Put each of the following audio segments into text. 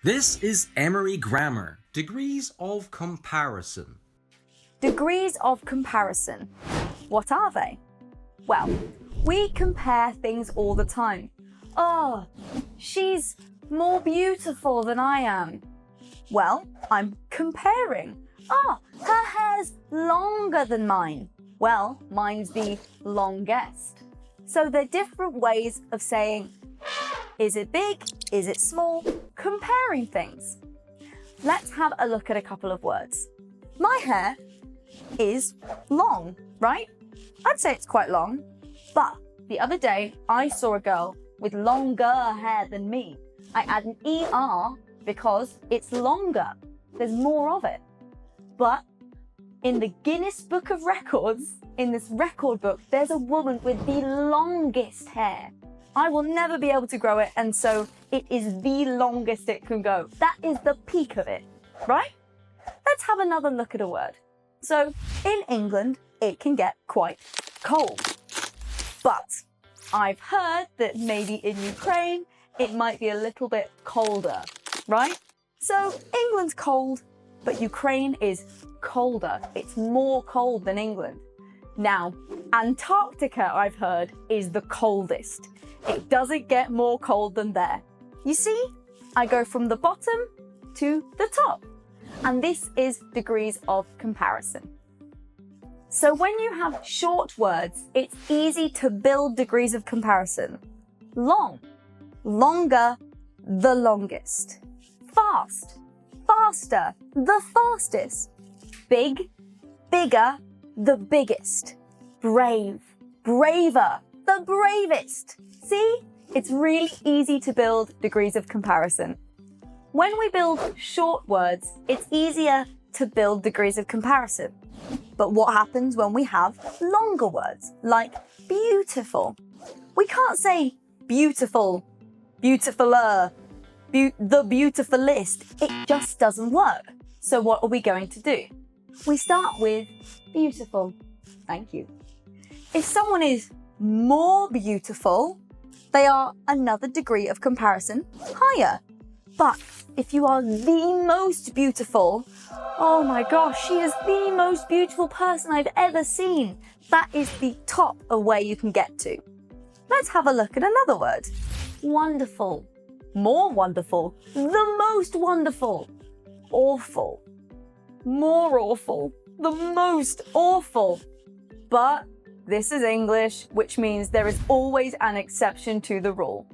This is Emery Grammar, Degrees of Comparison. Degrees of comparison. What are they? Well, we compare things all the time. Oh, she's more beautiful than I am. Well, I'm comparing. Oh, her hair's longer than mine. Well, mine's the longest. So they're different ways of saying, is it big? Is it small? Comparing things. Let's have a look at a couple of words. My hair is long, right? I'd say it's quite long. But the other day, I saw a girl with longer hair than me. I add an ER because it's longer. There's more of it. But in the Guinness Book of Records, in this record book, there's a woman with the longest hair. I will never be able to grow it, and so it is the longest it can go. That is the peak of it, right? Let's have another look at a word. So in England, it can get quite cold. But I've heard that maybe in Ukraine, it might be a little bit colder, right? So England's cold, but Ukraine is colder. It's more cold than England. Now, Antarctica, I've heard, is the coldest. It doesn't get more cold than there. You see, I go from the bottom to the top. And this is degrees of comparison. So when you have short words, it's easy to build degrees of comparison. Long, longer, the longest. Fast, faster, the fastest. Big, bigger, the biggest. Brave, braver, the bravest. See? It's really easy to build degrees of comparison. When we build short words, it's easier to build degrees of comparison. But what happens when we have longer words, like beautiful? We can't say beautiful, beautifuler, the beautifulest. It just doesn't work. So what are we going to do? We start with beautiful. Thank you. If someone is more beautiful, they are another degree of comparison higher. But if you are the most beautiful, oh my gosh, she is the most beautiful person I've ever seen. That is the top of where you can get to. Let's have a look at another word. Wonderful, more wonderful, the most wonderful, awful, more awful, the most awful. But this is English, which means there is always an exception to the rule.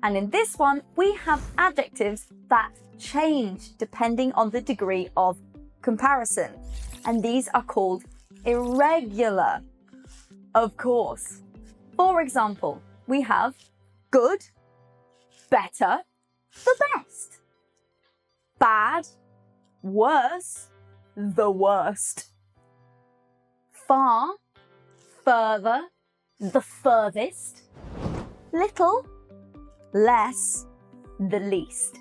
And in this one, we have adjectives that change depending on the degree of comparison. And these are called irregular. Of course. For example, we have good, better, the best. Bad, worse, the worst. Far, further, the furthest. Little, less, the least.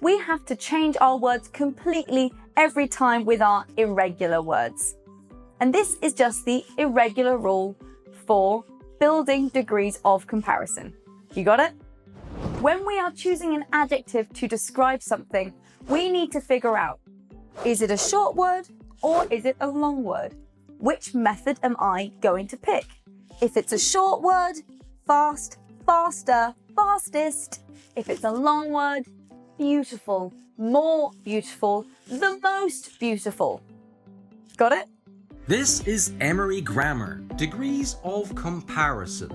We have to change our words completely every time with our irregular words. And this is just the irregular rule for building degrees of comparison. You got it? When we are choosing an adjective to describe something, we need to figure out, is it a short word or is it a long word? Which method am I going to pick? If it's a short word, fast, faster, fastest. If it's a long word, beautiful, more beautiful, the most beautiful. Got it? This is Emery Grammar, Degrees of Comparison.